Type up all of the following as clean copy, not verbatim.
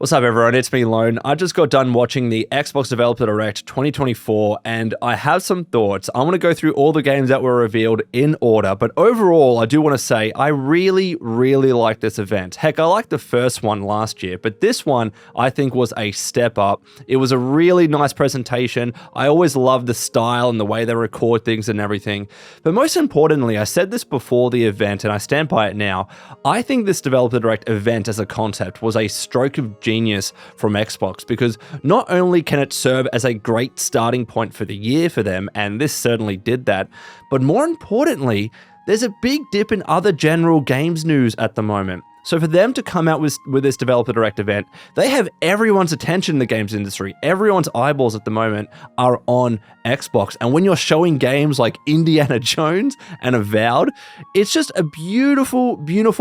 What's up, everyone? It's me, Lone. I just got done watching the Xbox Developer Direct 2024, and I have some thoughts. I want to go through all the games that were revealed in order, but overall, I do want to say I really like this event. Heck, I liked the first one last year, but this one I think was a step up. It was a really nice presentation. I always love the style and the way they record things and everything. But most importantly, I said this before the event, and I stand by it now. I think this Developer Direct event as a concept was a stroke of genius from Xbox, because not only can it serve as a great starting point for the year for them, and this certainly did that, but more importantly, there's a big dip in other general games news at the moment. So for them to come out with this Developer Direct event, they have everyone's attention in the games industry. Everyone's eyeballs at the moment are on Xbox. And when you're showing games like Indiana Jones and Avowed, it's just a beautiful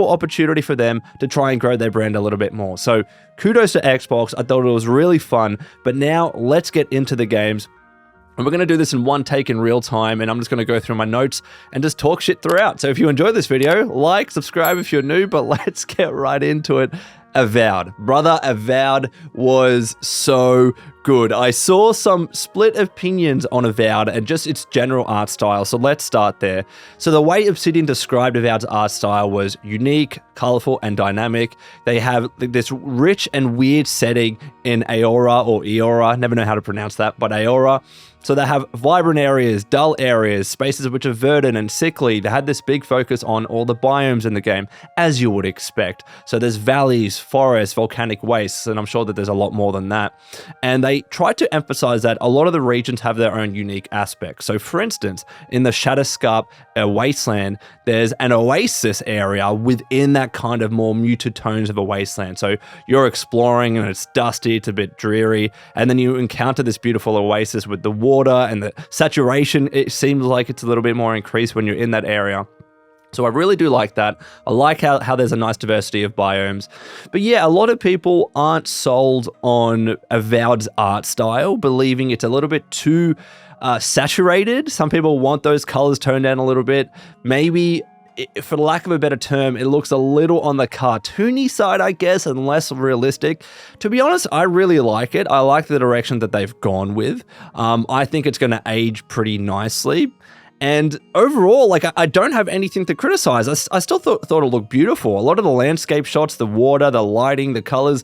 opportunity for them to try and grow their brand a little bit more. So kudos to Xbox. I thought it was really fun. But now let's get into the games. And we're going to do this in one take in real time, and I'm just going to go through my notes and just talk shit throughout. So if you enjoyed this video, like, subscribe if you're new, but let's get right into it. Avowed. Brother, Avowed was so good. I saw some split opinions on Avowed and just its general art style, so let's start there. So the way Obsidian described Avowed's art style was unique, colorful, and dynamic. They have this rich and weird setting in Aora, or Eora, never know how to pronounce that, but Aora. So they have vibrant areas, dull areas, spaces which are verdant and sickly. They had this big focus on all the biomes in the game, as you would expect. So there's valleys, forests, volcanic wastes, and I'm sure that there's a lot more than that. And they tried to emphasize that a lot of the regions have their own unique aspects. So for instance, in the Shadowscarp wasteland, there's an oasis area within that kind of more muted tones of a wasteland. So you're exploring and it's dusty, it's a bit dreary, and then you encounter this beautiful oasis with the water and the saturation. It seems like it's a little bit more increased when you're in that area. So I really do like that. I like how there's a nice diversity of biomes. But yeah, a lot of people aren't sold on Avowed's art style, believing it's a little bit too saturated. Some people want those colors toned down a little bit. Maybe, for lack of a better term, it looks a little on the cartoony side, I guess, and less realistic. To be honest, I really like it. I like the direction that they've gone with. I think it's going to age pretty nicely. And overall, like, I don't have anything to criticize. I still thought it looked beautiful. A lot of the landscape shots, the water, the lighting, the colors.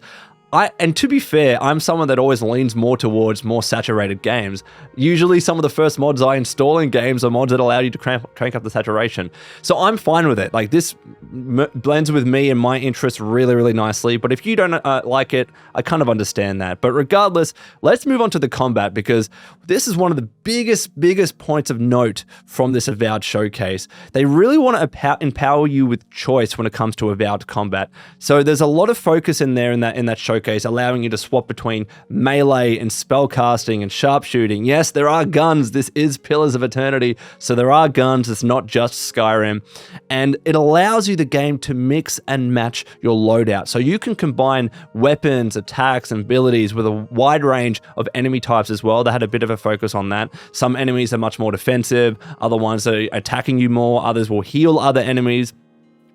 And to be fair, I'm someone that always leans more towards more saturated games. Usually some of the first mods I install in games are mods that allow you to crank up the saturation. So I'm fine with it. Like, this blends with me and my interests really nicely. But if you don't like it, I kind of understand that. But regardless, let's move on to the combat, because this is one of the biggest points of note from this Avowed showcase. They really want to empower you with choice when it comes to Avowed combat. So there's a lot of focus in there in that showcase, allowing you to swap between melee and spellcasting and sharpshooting. Yes, there are guns. This is Pillars of Eternity, so there are guns. It's not just Skyrim. And it allows you, the game, to mix and match your loadout. So you can combine weapons, attacks, and abilities with a wide range of enemy types as well. They had a bit of a focus on that. Some enemies are much more defensive. Other ones are attacking you more. Others will heal other enemies.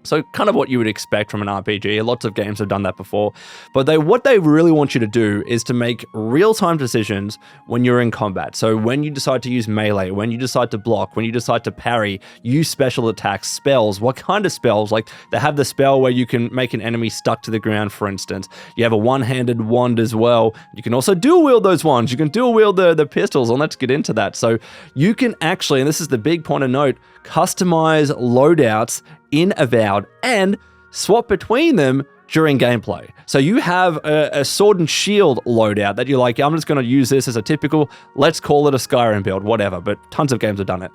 So kind of what you would expect from an RPG. Lots of games have done that before. But what they really want you to do is to make real-time decisions when you're in combat. So when you decide to use melee, when you decide to block, when you decide to parry, use special attacks, spells. What kind of spells? Like, they have the spell where you can make an enemy stuck to the ground, for instance. You have a one-handed wand as well. You can also dual-wield those wands. You can dual-wield the pistols, and let's get into that. So you can actually, and this is the big point of note, customize loadouts in Avowed and swap between them during gameplay. So you have a sword and shield loadout that you're like, I'm just going to use this as a typical, let's call it a Skyrim build, whatever, but tons of games have done it.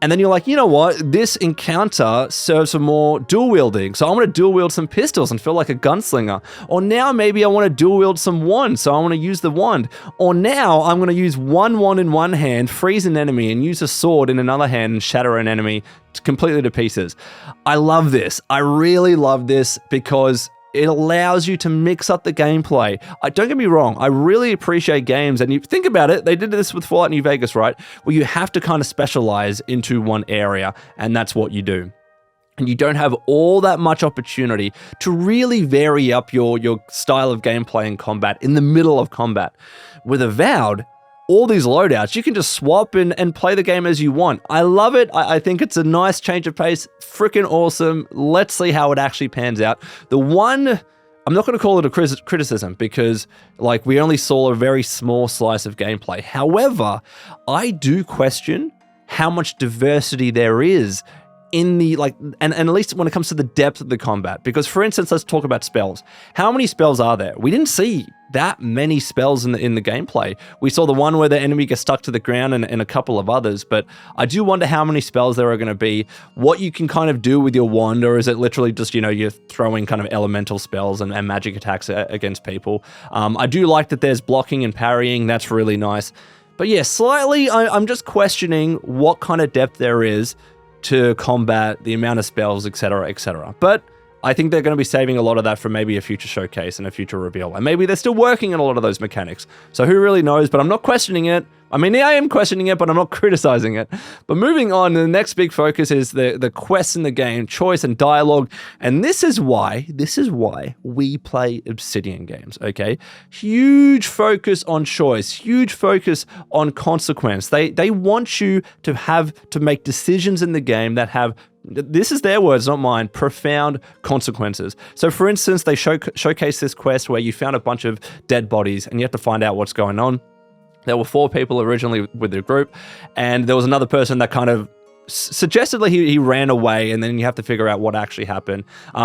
And then you're like, you know what? This encounter serves for more dual wielding. So I want to dual wield some pistols and feel like a gunslinger. Or now maybe I want to dual wield some wands. So I want to use the wand. Or now I'm going to use one wand in one hand, freeze an enemy, and use a sword in another hand and shatter an enemy completely to pieces. I love this. I really love this because it allows you to mix up the gameplay. Don't get me wrong, I really appreciate games, and you think about it, they did this with Fallout New Vegas, right? Where you have to kind of specialize into one area, and that's what you do. and you don't have all that much opportunity to really vary up your style of gameplay and combat in the middle of combat. With Avowed, all these loadouts, you can just swap and play the game as you want. I love it. I think it's a nice change of pace. Freaking awesome. Let's see how it actually pans out. The one, I'm not going to call it a criticism because like we only saw a very small slice of gameplay. However, I do question how much diversity there is in the and at least when it comes to the depth of the combat. Because for instance, let's talk about spells. How many spells are there? We didn't see that many spells in the gameplay. We saw the one where the enemy gets stuck to the ground and a couple of others, but I do wonder how many spells there are going to be, what you can kind of do with your wand, or is it literally just, you're throwing kind of elemental spells and magic attacks against people. I do like that there's blocking and parrying. That's really nice. But yeah, slightly, I'm just questioning what kind of depth there is to combat, the amount of spells, etc., etc. But I think they're going to be saving a lot of that for maybe a future showcase and a future reveal. And maybe they're still working on a lot of those mechanics. So who really knows? But I'm not questioning it. I mean, I am questioning it, but I'm not criticizing it. But moving on, the next big focus is the quests in the game, choice and dialogue. And this is why we play Obsidian games, okay? Huge focus on choice, huge focus on consequence. They want you to have to make decisions in the game that have, this is their words, not mine, profound consequences. So for instance, they showcase this quest where you found a bunch of dead bodies and you have to find out what's going on. There were 4 people originally with the group, and there was another person that kind of suggested he ran away, and then you have to figure out what actually happened.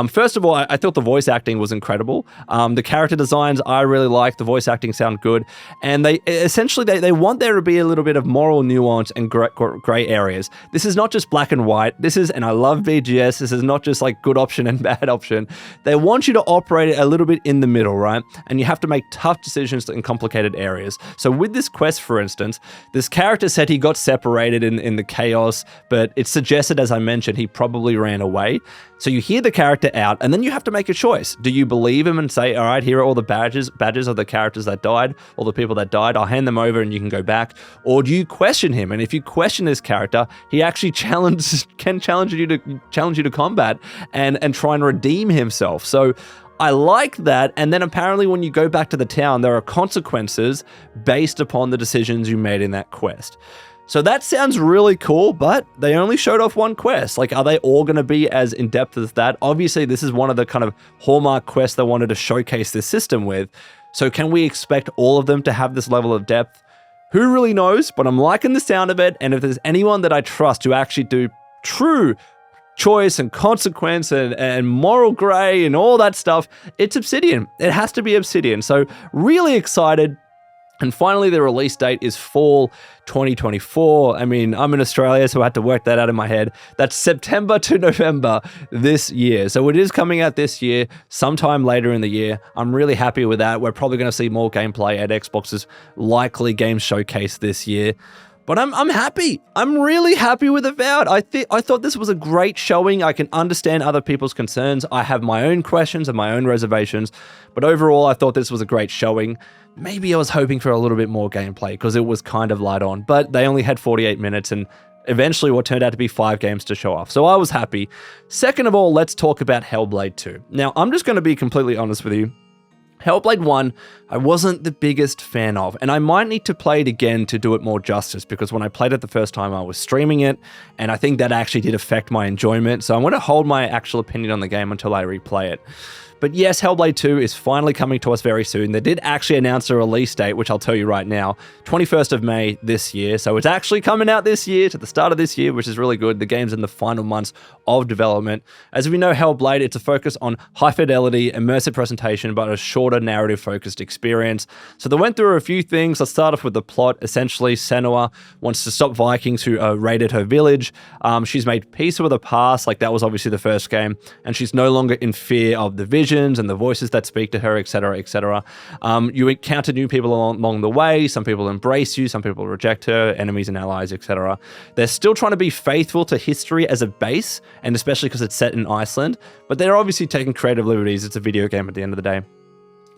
First of all, I thought the voice acting was incredible. The character designs I really liked. The voice acting sounded good, and they essentially want there to be a little bit of moral nuance and gray areas. This is not just black and white. This is, and I love BGS, this is not just like good option and bad option. They want you to operate a little bit in the middle, right? And you have to make tough decisions in complicated areas. So with this quest, for instance, this character said he got separated in the chaos, but it suggested, as I mentioned, he probably ran away. So you hear the character out, and then you have to make a choice. Do you believe him and say, all right, here are all the badges of the characters that died, all the people that died, I'll hand them over and you can go back? Or do you question him? And if you question this character, he actually can challenge you to combat and try and redeem himself. So I like that. And then apparently when you go back to the town, there are consequences based upon the decisions you made in that quest. So that sounds really cool, but they only showed off one quest. Like, are they all going to be as in-depth as that? Obviously, this is one of the kind of hallmark quests they wanted to showcase this system with. So can we expect all of them to have this level of depth? Who really knows? But I'm liking the sound of it. And if there's anyone that I trust to actually do true choice and consequence and moral gray and all that stuff, it's Obsidian. It has to be Obsidian. So really excited. And finally, the release date is fall 2024. I mean, I'm in Australia, so I had to work that out in my head. That's September to November this year. So it is coming out this year, sometime later in the year. I'm really happy with that. We're probably going to see more gameplay at Xbox's likely game showcase this year. But I'm happy. I'm really happy with Avowed. I thought this was a great showing. I can understand other people's concerns. I have my own questions and my own reservations. But overall, I thought this was a great showing. Maybe I was hoping for a little bit more gameplay because it was kind of light on. But they only had 48 minutes and eventually what turned out to be 5 games to show off. So I was happy. Second of all, let's talk about Hellblade 2. Now, I'm just going to be completely honest with you. Hellblade 1, I wasn't the biggest fan of, and I might need to play it again to do it more justice, because when I played it the first time, I was streaming it, and I think that actually did affect my enjoyment, so I'm going to hold my actual opinion on the game until I replay it. But yes, Hellblade 2 is finally coming to us very soon. They did actually announce a release date, which I'll tell you right now, 21st of May this year. So it's actually coming out this year, to the start of this year, which is really good. The game's in the final months of development. As we know, Hellblade, it's a focus on high fidelity, immersive presentation, but a shorter narrative-focused experience. So they went through a few things. Let's start off with the plot. Essentially, Senua wants to stop Vikings who raided her village. She's made peace with her past, like that was obviously the first game, and she's no longer in fear of the visions and the voices that speak to her, etc., etc. You encounter new people along the way. Some people embrace you, some people reject her, enemies and allies, etc. They're still trying to be faithful to history as a base, and especially because it's set in Iceland, but they're obviously taking creative liberties. It's a video game at the end of the day.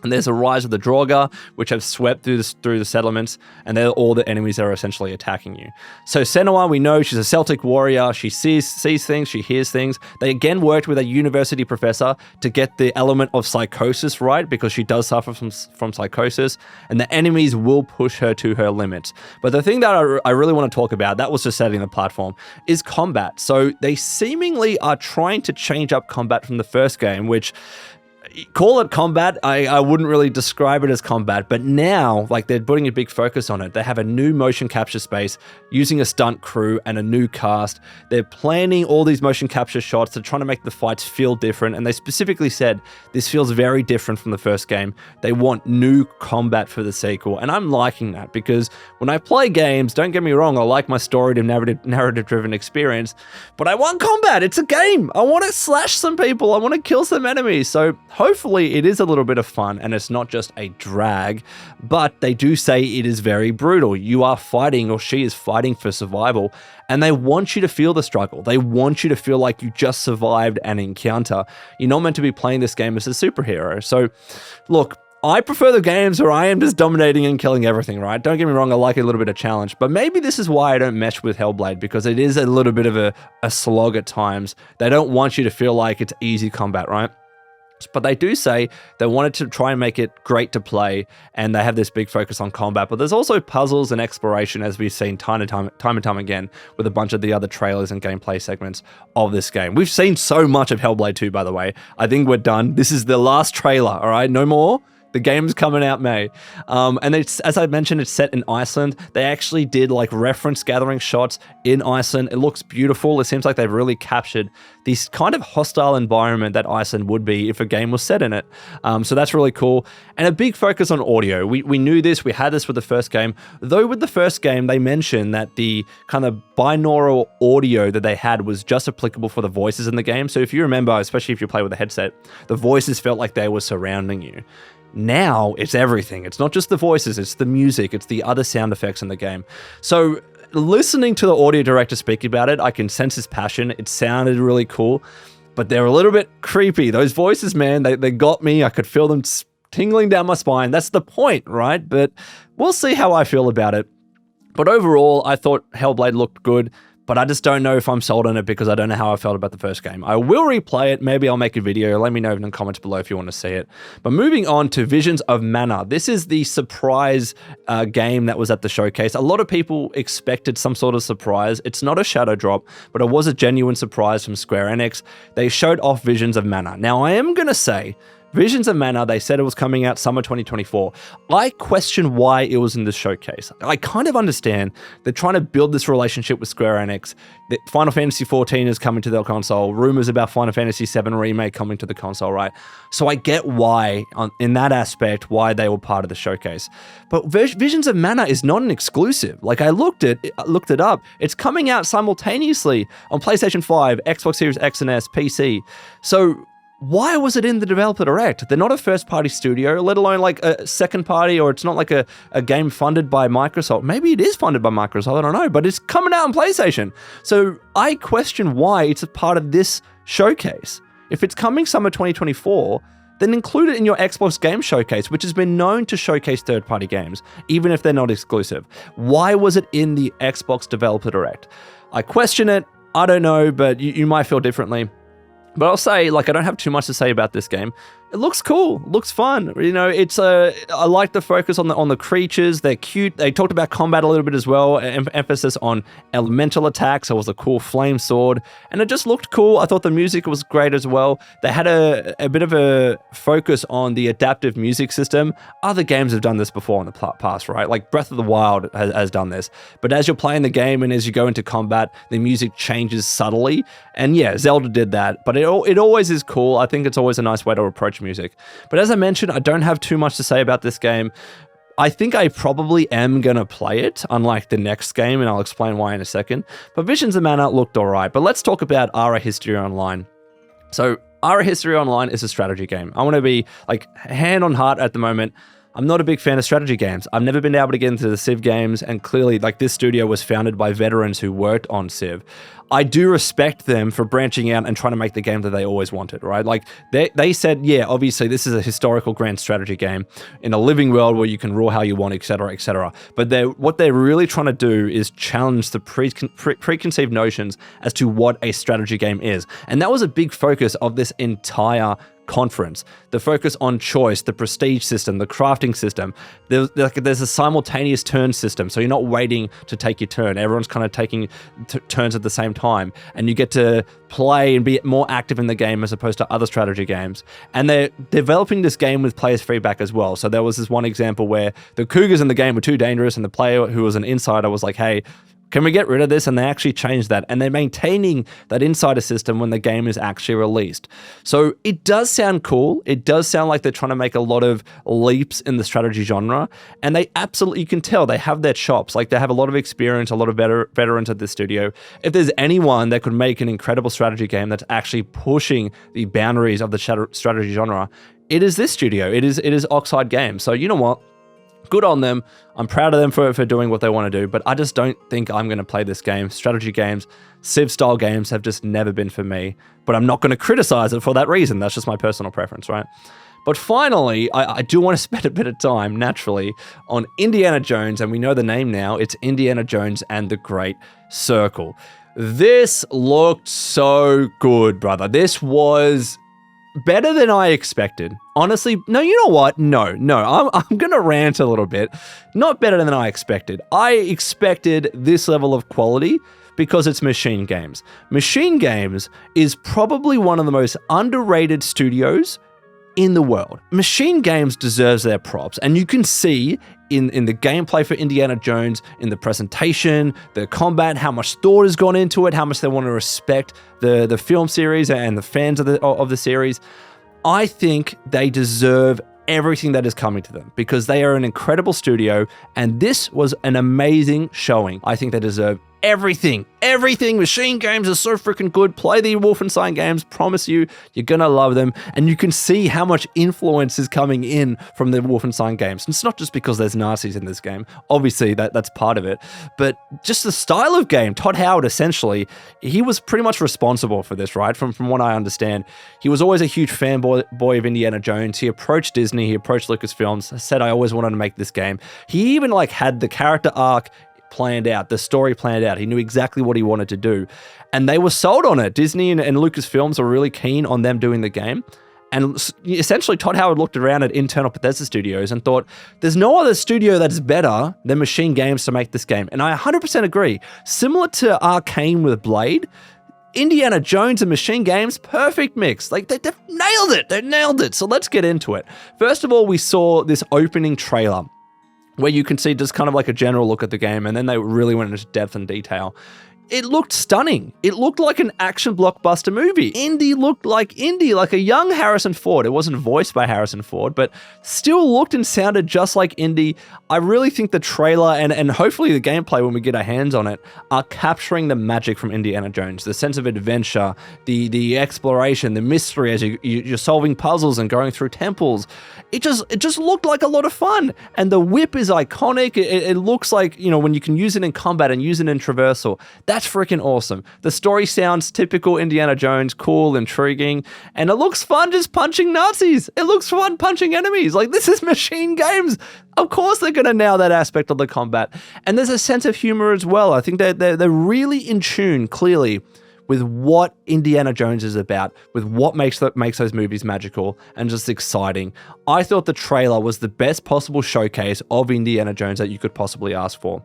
And there's a rise of the Draugr, which have swept through the settlements, and they're all the enemies that are essentially attacking you. So Senua, we know she's a Celtic warrior. She sees things, she hears things. They again worked with a university professor to get the element of psychosis right, because she does suffer from psychosis, and the enemies will push her to her limits. But the thing that I really want to talk about, that was just setting the platform, is combat. So they seemingly are trying to change up combat from the first game, which... call it combat. I wouldn't really describe it as combat, but now, like, they're putting a big focus on it. They have a new motion capture space using a stunt crew and a new cast. They're planning all these motion capture shots. They're trying to make the fights feel different, and they specifically said this feels very different from the first game. They want new combat for the sequel, and I'm liking that, because when I play games, don't get me wrong, I like my story to narrative-driven experience, but I want combat. It's a game. I want to slash some people. I want to kill some enemies. So hopefully it is a little bit of fun and it's not just a drag, but they do say it is very brutal. You are fighting, or she is fighting, for survival, and they want you to feel the struggle. They want you to feel like you just survived an encounter. You're not meant to be playing this game as a superhero. So look, I prefer the games where I am just dominating and killing everything, right? Don't get me wrong, I like a little bit of challenge, but maybe this is why I don't mesh with Hellblade, because it is a little bit of a slog at times. They don't want you to feel like it's easy combat, right? But they do say they wanted to try and make it great to play, and they have this big focus on combat. But there's also puzzles and exploration, as we've seen time and time again with a bunch of the other trailers and gameplay segments of this game. We've seen so much of Hellblade 2, by the way. I think we're done. This is the last trailer, all right? No more. The game's coming out May. And it's, as I mentioned, it's set in Iceland. They actually did like reference gathering shots in Iceland. It looks beautiful. It seems like they've really captured this kind of hostile environment that Iceland would be if a game was set in it. So that's really cool. And a big focus on audio. We knew this. We had this with the first game. Though with the first game, they mentioned that the kind of binaural audio that they had was just applicable for the voices in the game. So if you remember, especially if you play with a headset, the voices felt like they were surrounding you. Now it's everything. It's not just the voices, it's the music, it's the other sound effects in the game. So listening to the audio director speak about it, I can sense his passion. It sounded really cool, but they're a little bit creepy. Those voices, man, they got me. I could feel them tingling down my spine. That's the point, right? But we'll see how I feel about it. But overall, I thought Hellblade looked good, but I just don't know if I'm sold on it because I don't know how I felt about the first game. I will replay it. Maybe I'll make a video. Let me know in the comments below if you want to see it. But moving on to Visions of Mana. This is the surprise game that was at the showcase. A lot of people expected some sort of surprise. It's not a shadow drop, but it was a genuine surprise from Square Enix. They showed off Visions of Mana. Now, I am going to say, Visions of Mana, they said it was coming out summer 2024. I question why it was in the showcase. I kind of understand. They're trying to build this relationship with Square Enix. That Final Fantasy XIV is coming to their console. Rumors about Final Fantasy VII Remake coming to the console, right? So I get why, in that aspect, why they were part of the showcase. But Visions of Mana is not an exclusive. Like, I looked it up. It's coming out simultaneously on PlayStation 5, Xbox Series X and S, PC. So why was it in the developer direct? They're not a first-party studio, let alone like a second-party, or it's not like a game funded by Microsoft. Maybe it is funded by Microsoft, I don't know, but it's coming out on PlayStation. So I question why it's a part of this showcase. If it's coming summer 2024, then include it in your Xbox Game Showcase, which has been known to showcase third-party games, even if they're not exclusive. Why was it in the Xbox Developer Direct? I question it. I don't know, but you might feel differently. But I'll say, like, I don't have too much to say about this game. It looks cool, looks fun. You know, I like the focus on the creatures. They're cute. They talked about combat a little bit as well. Emphasis on elemental attacks. It was a cool flame sword, and it just looked cool. I thought the music was great as well. They had a bit of a focus on the adaptive music system. Other games have done this before in the past, right? Like Breath of the Wild has done this. But as you're playing the game and as you go into combat, the music changes subtly. And yeah, Zelda did that. But it always is cool. I think it's always a nice way to approach music. But as I mentioned, I don't have too much to say about this game. I think I probably am going to play it, unlike the next game, and I'll explain why in a second. But Visions of Mana looked alright. But let's talk about Ara History Online. So Ara History Online is a strategy game. I want to be like hand on heart at the moment. I'm not a big fan of strategy games. I've never been able to get into the Civ games, and clearly, like, this studio was founded by veterans who worked on Civ. I do respect them for branching out and trying to make the game that they always wanted, right? Like, they said, yeah, obviously this is a historical grand strategy game in a living world where you can rule how you want, etc., etc. But what they're really trying to do is challenge the preconceived notions as to what a strategy game is. And that was a big focus of this entire conference. The focus on choice, the prestige system, the crafting system. There's a simultaneous turn system, so you're not waiting to take your turn. Everyone's kind of taking turns at the same time, and you get to play and be more active in the game as opposed to other strategy games. And they're developing this game with players' feedback as well. So there was this one example where the Cougars in the game were too dangerous, and the player who was an insider was like, hey, can we get rid of this? And they actually changed that. And they're maintaining that insider system when the game is actually released. So it does sound cool. It does sound like they're trying to make a lot of leaps in the strategy genre. And they absolutely, you can tell they have their chops. Like, they have a lot of experience, a lot of veterans at this studio. If there's anyone that could make an incredible strategy game that's actually pushing the boundaries of the strategy genre, it is this studio. It is Oxide Games. So you know what? Good on them. I'm proud of them for doing what they want to do, but I just don't think I'm going to play this game. Strategy games, Civ-style games have just never been for me, but I'm not going to criticize it for that reason. That's just my personal preference, right? But finally, I do want to spend a bit of time, naturally, on Indiana Jones, and we know the name now. It's Indiana Jones and the Great Circle. This looked so good, brother. This was better than I expected. Honestly, no, you know what? No, I'm going to rant a little bit. Not better than I expected. I expected this level of quality because it's Machine Games. Machine Games is probably one of the most underrated studios in the world. Machine Games deserves their props, and you can see in the gameplay for Indiana Jones, in the presentation, the combat, how much thought has gone into it, how much they want to respect the film series and the fans of the series. I think they deserve everything that is coming to them because they are an incredible studio, and this was an amazing showing. I think they deserve everything. Machine Games are so freaking good. Play the Wolfenstein games. Promise you, you're gonna love them. And you can see how much influence is coming in from the Wolfenstein games. And it's not just because there's Nazis in this game. Obviously, that's part of it. But just the style of game. Todd Howard, essentially, he was pretty much responsible for this, right? From what I understand. He was always a huge fanboy of Indiana Jones. He approached Disney, he approached Lucasfilms, said, I always wanted to make this game. He even had the character arc planned out, the story planned out. He knew exactly what he wanted to do. And they were sold on it. Disney and Lucasfilms were really keen on them doing the game. And essentially, Todd Howard looked around at internal Bethesda studios and thought, there's no other studio that's better than Machine Games to make this game. And I 100% agree. Similar to Arcane with Blade, Indiana Jones and Machine Games, perfect mix. They've nailed it. They nailed it. So let's get into it. First of all, we saw this opening trailer where you can see just kind of like a general look at the game, and then they really went into depth and detail. It looked stunning. It looked like an action blockbuster movie. Indy looked like Indy, like a young Harrison Ford. It wasn't voiced by Harrison Ford, but still looked and sounded just like Indy. I really think the trailer and hopefully the gameplay when we get our hands on it are capturing the magic from Indiana Jones, the sense of adventure, the exploration, the mystery as you're solving puzzles and going through temples. It just looked like a lot of fun. And the whip is iconic. It looks like, when you can use it in combat and use it in traversal. That's freaking awesome. The story sounds typical Indiana Jones, cool, intriguing, and it looks fun just punching Nazis. It looks fun punching enemies. This is Machine Games. Of course they're going to nail that aspect of the combat. And there's a sense of humor as well. I think they're really in tune, clearly, with what Indiana Jones is about, with what makes those movies magical and just exciting. I thought the trailer was the best possible showcase of Indiana Jones that you could possibly ask for.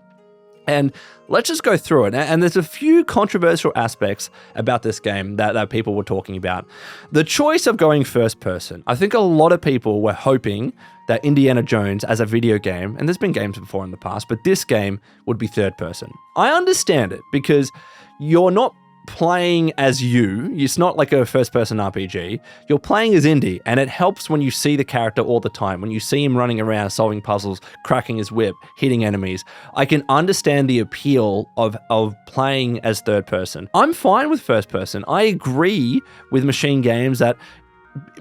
And let's just go through it. And there's a few controversial aspects about this game that people were talking about. The choice of going first person. I think a lot of people were hoping that Indiana Jones as a video game, and there's been games before in the past, but this game would be third person. I understand it because you're not playing as you. It's not like a first-person RPG. You're playing as Indy, and it helps when you see the character all the time, when you see him running around, solving puzzles, cracking his whip, hitting enemies. I can understand the appeal of playing as third person. I'm fine with first person. I agree with Machine Games that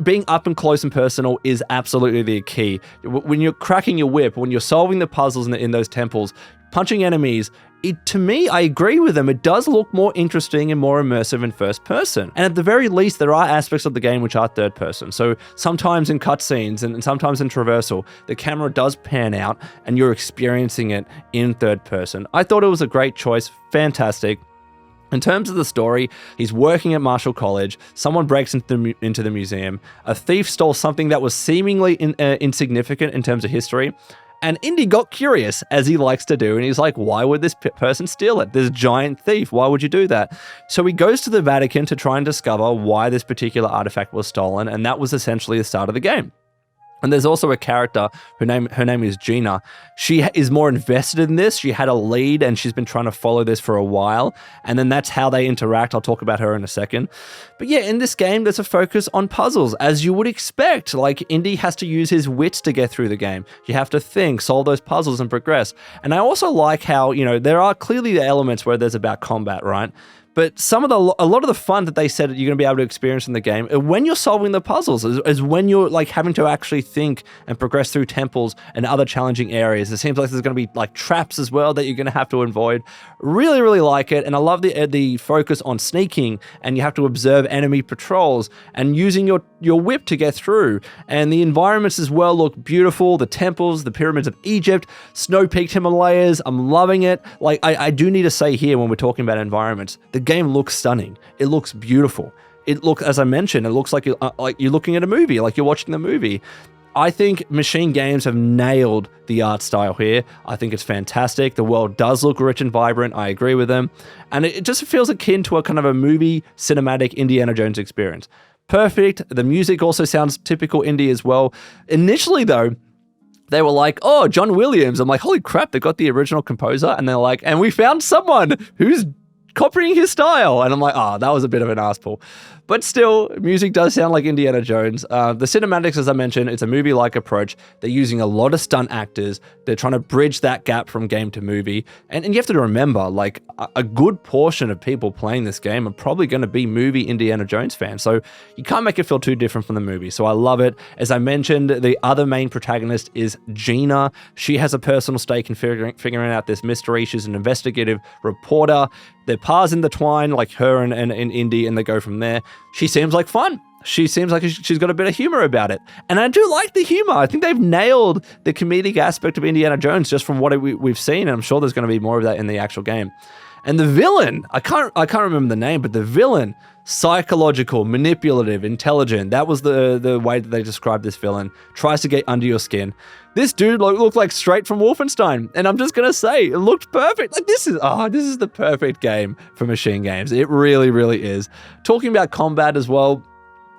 being up and close and personal is absolutely the key. When you're cracking your whip, when you're solving the puzzles in those temples, punching enemies, to me, I agree with them. It does look more interesting and more immersive in first person. And at the very least, there are aspects of the game which are third person. So sometimes in cutscenes and sometimes in traversal, the camera does pan out and you're experiencing it in third person. I thought it was a great choice. Fantastic. In terms of the story, he's working at Marshall College, someone breaks into the museum, a thief stole something that was seemingly insignificant in terms of history, and Indy got curious, as he likes to do, and he's like, why would this person steal it? This giant thief, why would you do that? So he goes to the Vatican to try and discover why this particular artifact was stolen, and that was essentially the start of the game. And there's also a character, her name is Gina. She is more invested in this. She had a lead and she's been trying to follow this for a while. And then that's how they interact. I'll talk about her in a second. But yeah, in this game, there's a focus on puzzles, as you would expect. Like, Indy has to use his wits to get through the game. You have to think, solve those puzzles and progress. And I also like how, there are clearly the elements where there's about combat, right? But a lot of the fun that they said you're going to be able to experience in the game, when you're solving the puzzles, is when you're like having to actually think and progress through temples and other challenging areas. It seems like there's going to be like traps as well that you're going to have to avoid. Really, really like it. And I love the focus on sneaking, and you have to observe enemy patrols and using your whip to get through. And the environments as well look beautiful. The temples, the pyramids of Egypt, snow-peaked Himalayas. I'm loving it. Like, I do need to say here, when we're talking about environments, the game looks stunning. It looks beautiful. As I mentioned, it looks like you're looking at a movie, like you're watching the movie. I think Machine Games have nailed the art style here. I think it's fantastic. The world does look rich and vibrant. I agree with them. And it just feels akin to a kind of a movie cinematic Indiana Jones experience. Perfect. The music also sounds typical indie as well. Initially, though, they were like, oh, John Williams. I'm like, holy crap, they got the original composer. And they're like, and we found someone who's copying his style. And I'm like, that was a bit of an ass-pull. But still, music does sound like Indiana Jones. The cinematics, as I mentioned, it's a movie-like approach. They're using a lot of stunt actors. They're trying to bridge that gap from game to movie. And you have to remember, like, a good portion of people playing this game are probably going to be movie Indiana Jones fans. So you can't make it feel too different from the movie. So I love it. As I mentioned, the other main protagonist is Gina. She has a personal stake in figuring out this mystery. She's an investigative reporter. Their paths intertwine, like her and Indy, and they go from there. She seems like fun. She seems like she's got a bit of humor about it. And I do like the humor. I think they've nailed the comedic aspect of Indiana Jones just from what we've seen. And I'm sure there's going to be more of that in the actual game. And the villain, I can't remember the name, but the villain, psychological, manipulative, intelligent. That was the way that they described this villain. Tries to get under your skin. This dude looked like straight from Wolfenstein. And I'm just going to say, it looked perfect. Like, this is the perfect game for Machine Games. It really, really is. Talking about combat as well,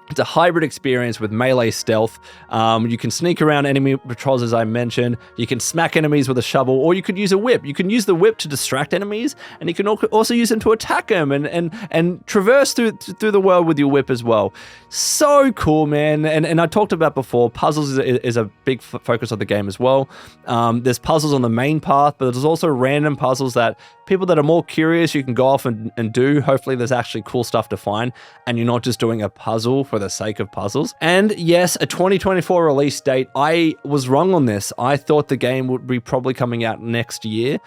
it's a hybrid experience with melee stealth. You can sneak around enemy patrols, as I mentioned. You can smack enemies with a shovel, or you could use a whip. You can use the whip to distract enemies, and you can also use them to attack them and traverse through the world with your whip as well. So cool, man. And I talked about before, puzzles is a big focus of the game as well. There's puzzles on the main path, but there's also random puzzles that people that are more curious, you can go off and do. Hopefully there's actually cool stuff to find, and you're not just doing a puzzle for the sake of puzzles. And yes, a 2024 release date. I was wrong on this. I thought the game would be probably coming out next year,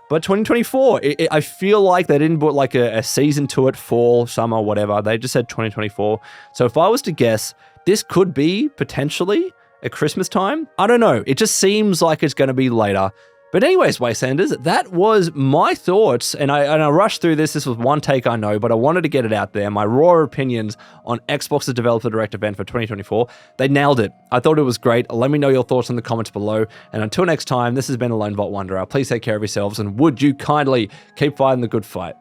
but 2024. I feel like they didn't put like a season to it, fall, summer, whatever. They just said 2024. So if I was to guess, this could be potentially at Christmas time. I don't know. It just seems like it's going to be later. But anyways, Wastelanders, that was my thoughts, and I rushed through this. This was one take, I know, but I wanted to get it out there. My raw opinions on Xbox's Developer Direct event for 2024. They nailed it. I thought it was great. Let me know your thoughts in the comments below. And until next time, this has been a Lone Vault Wanderer. Please take care of yourselves, and would you kindly keep fighting the good fight.